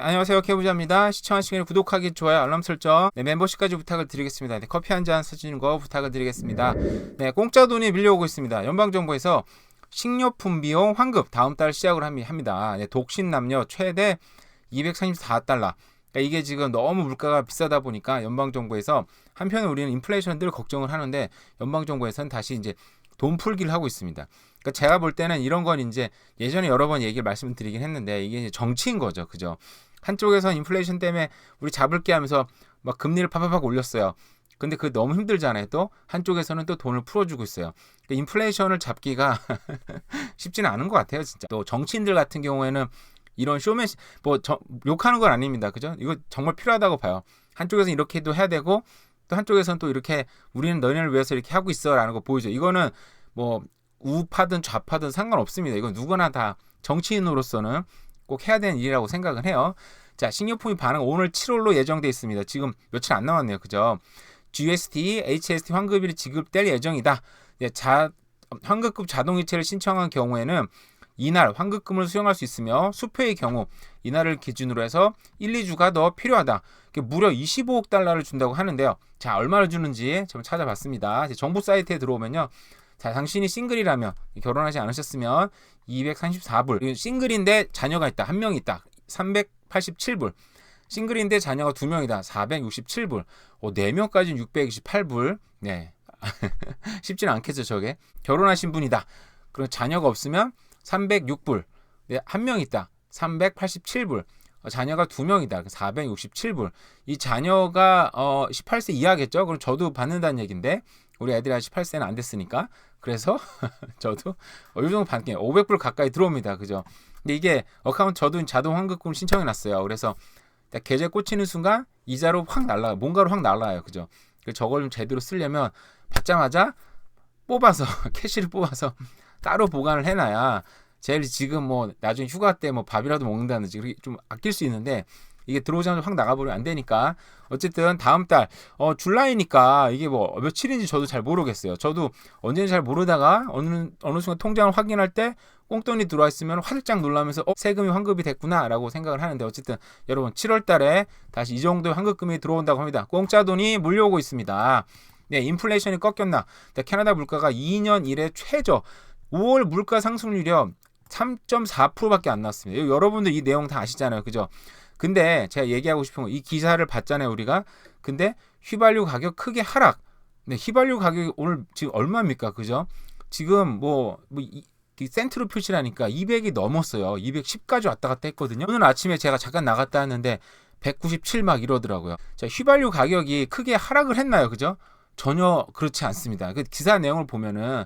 안녕하세요, 케부자입니다. 시청하시기 전에 구독하기, 좋아요, 알람 설정, 멤버십까지 부탁을 드리겠습니다. 커피 한 잔 사주는 거 부탁을 드리겠습니다. 공짜 돈이 밀려오고 있습니다. 연방정부에서 식료품 비용 환급 다음 달 시작을 합니다. 독신 남녀 최대 234달러. 그러니까 이게 지금 너무 물가가 비싸다 보니까 연방정부에서, 한편에 우리는 인플레이션 늘 걱정을 하는데 연방정부에서는 다시 이제 돈 풀기를 하고 있습니다. 그러니까 제가 볼 때는 이런 건 이제 예전에 여러 번 얘기를 말씀드리긴 했는데, 이게 이제 정치인 거죠, 그죠? 한쪽에서 인플레이션 때문에 우리 잡을게 하면서 막 금리를 팍팍팍 올렸어요. 근데 그게 너무 힘들잖아요. 또 한쪽에서는 또 돈을 풀어주고 있어요. 그러니까 인플레이션을 잡기가 쉽지는 않은 것 같아요, 진짜. 또 정치인들 같은 경우에는 이런 쇼맨십, 욕하는 건 아닙니다, 그죠? 이거 정말 필요하다고 봐요. 한쪽에서는 이렇게도 해야 되고, 또 한쪽에서는 또 이렇게 우리는 너희를 위해서 이렇게 하고 있어라는 거 보이죠. 이거는 뭐 우파든 좌파든 상관없습니다. 이건 누구나 다 정치인으로서는 꼭 해야 되는 일이라고 생각을 해요. 자, 식료품이 반응 오늘 7월로 예정돼 있습니다. 지금 며칠 안 남았네요, 그죠? GST, HST 환급일이 지급될 예정이다. 환급금 자동이체를 신청한 경우에는 이날 환급금을 수령할 수 있으며, 수표의 경우 이날을 기준으로 해서 1, 2주가 더 필요하다. 무려 25억 달러를 준다고 하는데요. 자, 얼마를 주는지 좀 찾아봤습니다. 정부 사이트에 들어오면요. 자, 당신이 싱글이라면, 결혼하지 않으셨으면 234불. 싱글인데 자녀가 있다. 한 명 있다. 387불. 싱글인데 자녀가 2명이다. 467불. 4명까지는 628불. 네. 쉽지는 않겠죠, 저게. 결혼하신 분이다. 그리고 자녀가 없으면 306불. 네, 한 명 있다. 387불. 자녀가 2명이다. 467불. 이 자녀가 18세 이하겠죠? 그럼 저도 받는다는 얘기인데, 우리 애들이 아직 18세는 안 됐으니까. 그래서 저도 이 정도 받게요. 500불 가까이 들어옵니다. 그죠? 근데 이게 어카운트, 저도 자동 환급금 신청해 놨어요. 그래서 계좌에 꽂히는 순간 이자로 확 날라요. 뭔가로 확 날라요. 그죠? 저걸 좀 제대로 쓰려면 받자마자 뽑아서 캐시를 뽑아서 따로 보관을 해놔야 제일 지금 뭐 나중에 휴가 때 뭐 밥이라도 먹는다든지 그렇게 좀 아낄 수 있는데, 이게 들어오자마자 확 나가버리면 안 되니까. 어쨌든 다음 달 줄라이니까 이게 뭐 며칠인지 저도 잘 모르겠어요. 저도 언제인지 잘 모르다가 어느 순간 통장을 확인할 때 꽁돈이 들어와 있으면 화들짝 놀라면서 세금이 환급이 됐구나라고 생각을 하는데, 어쨌든 여러분 7월 달에 다시 이 정도의 환급금이 들어온다고 합니다. 공짜 돈이 물려오고 있습니다. 네, 인플레이션이 꺾였나? 캐나다 물가가 2년 이래 최저 5월 물가 상승률이요 3.4%밖에 안 났습니다. 여러분들 이 내용 다 아시잖아요, 그죠? 근데 제가 얘기하고 싶은 건, 이 기사를 봤잖아요, 우리가. 근데 휘발유 가격 크게 하락. 네, 휘발유 가격이 오늘 지금 얼마입니까, 그죠? 지금 센트로 표시라니까 200이 넘었어요. 210까지 왔다 갔다 했거든요. 오늘 아침에 제가 잠깐 나갔다 왔는데 197 막 이러더라고요. 자, 휘발유 가격이 크게 하락을 했나요, 그죠? 전혀 그렇지 않습니다. 그 기사 내용을 보면은,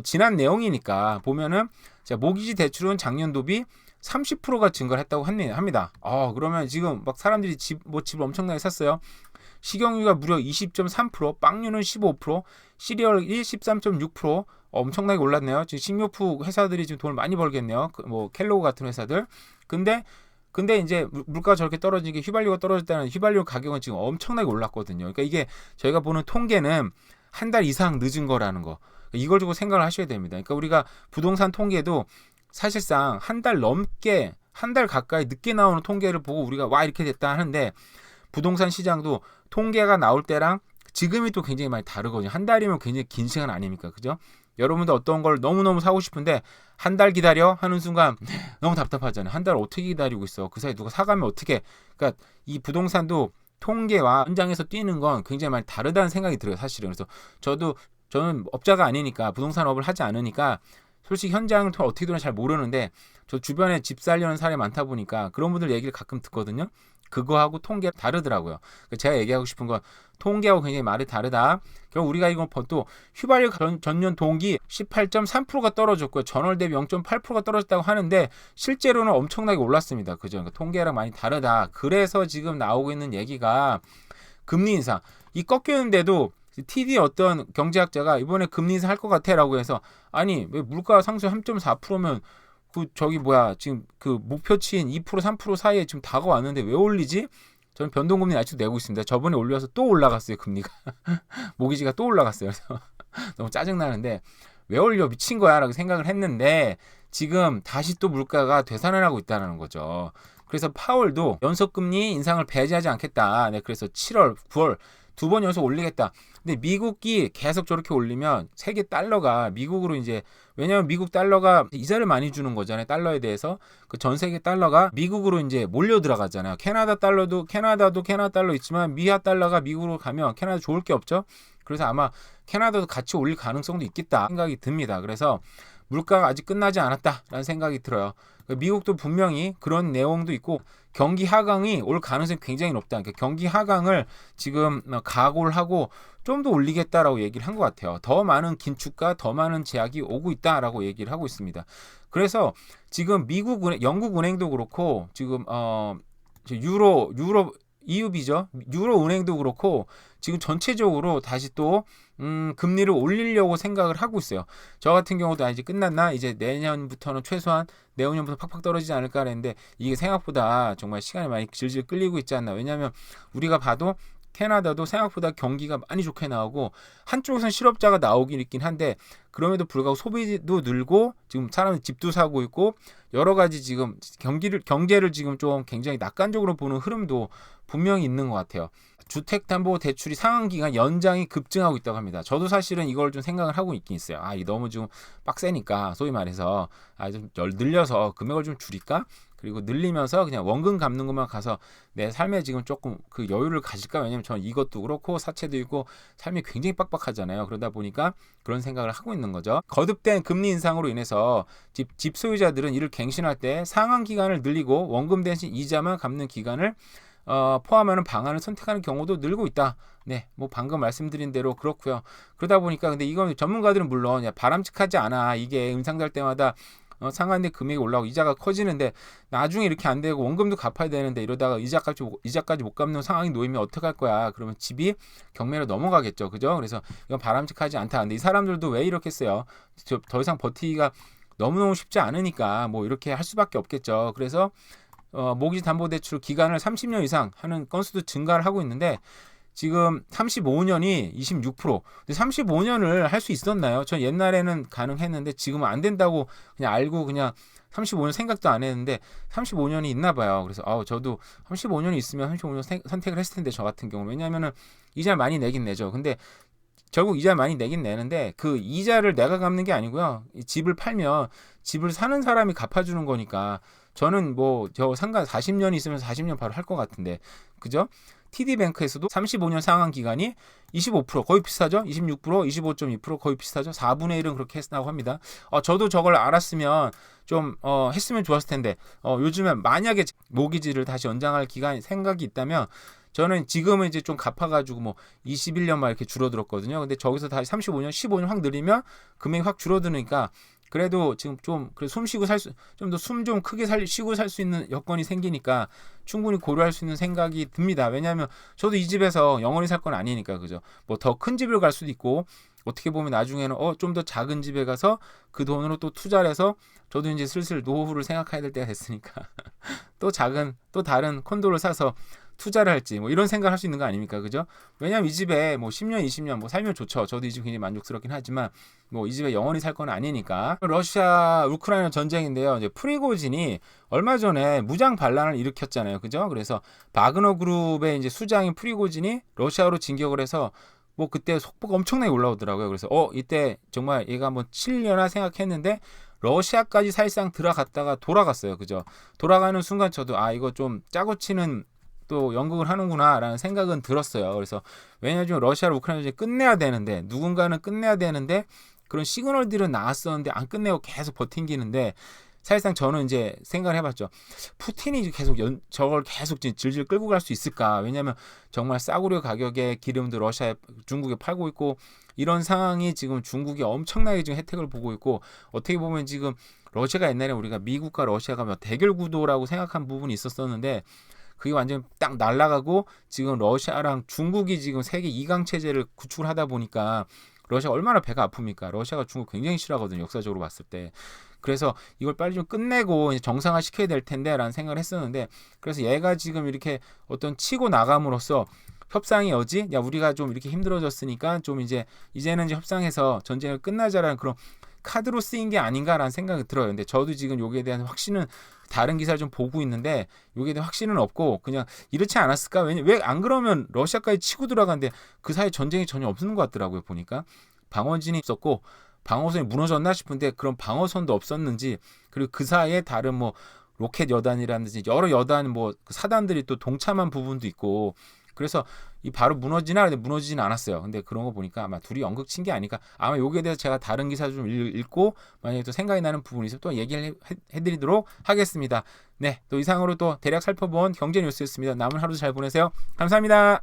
지난 내용이니까 보면은, 자, 모기지 대출은 작년 도비 30%가 증가를 했다고 합니다. 그러면 지금 막 사람들이 집을 엄청나게 샀어요. 식용유가 무려 20.3%, 빵류는 15%, 시리얼이 13.6%, 엄청나게 올랐네요. 지금 식료품 회사들이 지금 돈을 많이 벌겠네요. 뭐 켈로그 같은 회사들. 근데 이제 물가가 저렇게 떨어지게, 휘발유가 떨어졌다는, 휘발유 가격은 지금 엄청나게 올랐거든요. 그러니까 이게 저희가 보는 통계는 한 달 이상 늦은 거라는 거. 이걸 주고 생각을 하셔야 됩니다. 그러니까 우리가 부동산 통계도 사실상 한 달 가까이 늦게 나오는 통계를 보고 우리가 와 이렇게 됐다 하는데, 부동산 시장도 통계가 나올 때랑 지금이 또 굉장히 많이 다르거든요. 한 달이면 굉장히 긴 시간 아닙니까, 그죠? 여러분도 어떤 걸 너무너무 사고 싶은데 한 달 기다려 하는 순간 너무 답답하잖아요. 한 달 어떻게 기다리고 있어? 그 사이 누가 사가면 어떻게? 그러니까 이 부동산도 통계와 현장에서 뛰는 건 굉장히 많이 다르다는 생각이 들어요, 사실은. 그래서 저는 업자가 아니니까, 부동산업을 하지 않으니까 솔직히 현장을 어떻게 되나 잘 모르는데, 저 주변에 집 살려는 사람이 많다 보니까 그런 분들 얘기를 가끔 듣거든요. 그거하고 통계 다르더라고요. 제가 얘기하고 싶은 건, 통계하고 굉장히 말이 다르다. 결국 우리가 이건 또 휘발유 전년 동기 18.3%가 떨어졌고요. 전월 대비 0.8%가 떨어졌다고 하는데 실제로는 엄청나게 올랐습니다. 그죠? 그러니까 통계랑 많이 다르다. 그래서 지금 나오고 있는 얘기가 금리 인상. 이 꺾였는데도 TD 어떤 경제학자가 이번에 금리 인상 할 것 같아라고 해서, 아니 왜 물가 상승 3.4%면 지금 그 목표치인 2% 3% 사이에 지금 다가왔는데 왜 올리지? 저는 변동금리 아직도 내고 있습니다. 저번에 올려서 또 올라갔어요, 금리가. 모기지가 또 올라갔어요. 그래서 너무 짜증나는데, 왜 올려, 미친 거야 라고 생각을 했는데, 지금 다시 또 물가가 되살아나고 있다는 거죠. 그래서 파월도 연속금리 인상을 배제하지 않겠다. 네, 그래서 7월, 9월 2번 연속 올리겠다. 근데 미국이 계속 저렇게 올리면 세계 달러가 미국으로 이제, 왜냐하면 미국 달러가 이자를 많이 주는 거잖아요. 달러에 대해서 그 전 세계 달러가 미국으로 이제 몰려 들어가잖아요. 캐나다도 캐나다 달러 있지만 미화 달러가 미국으로 가면 캐나다 좋을 게 없죠. 그래서 아마 캐나다도 같이 올릴 가능성도 있겠다 생각이 듭니다. 그래서 물가가 아직 끝나지 않았다라는 생각이 들어요. 미국도 분명히 그런 내용도 있고 경기 하강이 올 가능성이 굉장히 높다. 그러니까 경기 하강을 지금 각오를 하고 좀 더 올리겠다라고 얘기를 한 것 같아요. 더 많은 긴축과 더 많은 제약이 오고 있다라고 얘기를 하고 있습니다. 그래서 지금 영국 은행도 그렇고 지금 유로 EUB죠. 유로 은행도 그렇고 지금 전체적으로 다시 또 금리를 올리려고 생각을 하고 있어요. 저 같은 경우도 이제 끝났나? 이제 내년부터는 최소한 내후년부터 팍팍 떨어지지 않을까 했는데 이게 생각보다 정말 시간이 많이 질질 끌리고 있지 않나. 왜냐하면 우리가 봐도 캐나다도 생각보다 경기가 많이 좋게 나오고 한쪽에서는 실업자가 나오긴 있긴 한데 그럼에도 불구하고 소비도 늘고 지금 사람은 집도 사고 있고 여러 가지 지금 경제를 지금 좀 굉장히 낙관적으로 보는 흐름도 분명히 있는 것 같아요. 주택담보대출이 상환기간 연장이 급증하고 있다고 합니다. 저도 사실은 이걸 좀 생각을 하고 있긴 있어요. 이 너무 좀 빡세니까 소위 말해서 좀 늘려서 금액을 좀 줄일까? 그리고 늘리면서 그냥 원금 갚는 것만 가서 내 삶에 지금 조금 그 여유를 가질까? 왜냐면 저는 이것도 그렇고 사채도 있고 삶이 굉장히 빡빡하잖아요. 그러다 보니까 그런 생각을 하고 있는 거죠. 거듭된 금리 인상으로 인해서 집 소유자들은 이를 갱신할 때 상환 기간을 늘리고 원금 대신 이자만 갚는 기간을 포함하는 방안을 선택하는 경우도 늘고 있다. 네, 뭐 방금 말씀드린 대로 그렇고요. 그러다 보니까 근데 이건 전문가들은 물론 바람직하지 않아. 이게 인상될 때마다 상환된 금액이 올라오고 이자가 커지는데 나중에 이렇게 안 되고 원금도 갚아야 되는데 이러다가 이자까지 못 갚는 상황이 놓이면 어떡할 거야. 그러면 집이 경매로 넘어가겠죠. 그죠? 그래서 이건 바람직하지 않다. 근데 이 사람들도 왜 이렇게 써요? 더 이상 버티기가 너무너무 쉽지 않으니까 뭐 이렇게 할 수밖에 없겠죠. 그래서 모기지 담보대출 기간을 30년 이상 하는 건수도 증가를 하고 있는데 지금 35년이 26%. 근데 35년을 할 수 있었나요? 전 옛날에는 가능했는데 지금은 안 된다고 그냥 알고 그냥 35년 생각도 안 했는데 35년이 있나 봐요. 그래서 저도 35년이 있으면 35년 선택을 했을 텐데 저 같은 경우는. 왜냐면은 이자를 많이 내긴 내죠. 근데 결국 이자 많이 내긴 내는데 그 이자를 내가 갚는 게 아니고요. 이 집을 팔면 집을 사는 사람이 갚아주는 거니까 저는 뭐 저 상관 40년 있으면 40년 바로 할 것 같은데 그죠? TD뱅크에서도 35년 상환 기간이 25% 거의 비슷하죠? 26%, 25.2% 거의 비슷하죠? 4분의 1은 그렇게 했다고 합니다. 저도 저걸 알았으면 좀 했으면 좋았을 텐데 요즘에 만약에 모기지를 다시 연장할 기간 생각이 있다면 저는 지금은 이제 좀 갚아가지고 뭐 21년만 이렇게 줄어들었거든요. 근데 저기서 다시 35년, 15년 확 늘리면 금액이 확 줄어드니까 그래도 지금 좀 숨 쉬고 좀 더 숨 좀 크게 쉬고 살 수 있는 여건이 생기니까 충분히 고려할 수 있는 생각이 듭니다. 왜냐하면 저도 이 집에서 영원히 살 건 아니니까 그죠. 뭐 더 큰 집을 갈 수도 있고 어떻게 보면 나중에는 좀 더 작은 집에 가서 그 돈으로 또 투자를 해서 저도 이제 슬슬 노후를 생각해야 될 때가 됐으니까 또 다른 콘도를 사서 투자를 할지 뭐 이런 생각을 할 수 있는 거 아닙니까? 그죠? 왜냐면 이 집에 뭐 10년, 20년 뭐 살면 좋죠. 저도 이 집 굉장히 만족스럽긴 하지만 뭐 이 집에 영원히 살 건 아니니까. 러시아 우크라이나 전쟁인데요. 이제 프리고진이 얼마 전에 무장 반란을 일으켰잖아요. 그죠? 그래서 바그너 그룹의 이제 수장인 프리고진이 러시아로 진격을 해서 뭐 그때 속보가 엄청나게 올라오더라고요. 그래서 이때 정말 얘가 한번 치려나 생각했는데 러시아까지 사실상 들어갔다가 돌아갔어요. 그죠? 돌아가는 순간 저도 이거 좀 짜고 치는 또 연극을 하는구나 라는 생각은 들었어요. 그래서 왜냐하면 지금 러시아를 우크라이나 끝내야 되는데 누군가는 끝내야 되는데 그런 시그널들은 나왔었는데 안 끝내고 계속 버팅기는데 사실상 저는 이제 생각을 해봤죠. 푸틴이 계속 저걸 계속 질질 끌고 갈 수 있을까? 왜냐하면 정말 싸구려 가격에 기름도 중국에 팔고 있고 이런 상황이 지금 중국이 엄청나게 지금 혜택을 보고 있고 어떻게 보면 지금 러시아가 옛날에 우리가 미국과 러시아가 뭐 대결 구도라고 생각한 부분이 있었었는데 그게 완전 딱 날아가고 지금 러시아랑 중국이 지금 세계 2강 체제를 구축을 하다 보니까 러시아 얼마나 배가 아픕니까? 러시아가 중국 굉장히 싫어하거든요. 역사적으로 봤을 때. 그래서 이걸 빨리 좀 끝내고 이제 정상화 시켜야 될 텐데 라는 생각을 했었는데 그래서 얘가 지금 이렇게 어떤 치고 나감으로써 협상의 여지? 우리가 좀 이렇게 힘들어졌으니까 좀 이제는 이제 협상해서 전쟁을 끝나자라는 그런 카드로 쓰인 게 아닌가라는 생각이 들어요. 근데 저도 지금 여기에 대한 확신은 다른 기사를 좀 보고 있는데 요게 확신은 없고 그냥 이렇지 않았을까? 왜 안 그러면 러시아까지 치고 들어가는데 그 사이에 전쟁이 전혀 없는 것 같더라고요. 보니까 방어진이 있었고 방어선이 무너졌나 싶은데 그런 방어선도 없었는지, 그리고 그 사이에 다른 뭐 로켓 여단이라든지 여러 여단 뭐 사단들이 또 동참한 부분도 있고, 그래서 이 바로 무너지나 근데 무너지진 않았어요. 근데 그런 거 보니까 아마 둘이 연극 친 게 아닐까. 아마 여기에 대해서 제가 다른 기사 좀 읽고 만약에 또 생각이 나는 부분이 있으면 또 얘기를 해드리도록 하겠습니다. 네, 또 이상으로 또 대략 살펴본 경제 뉴스였습니다. 남은 하루도 잘 보내세요. 감사합니다.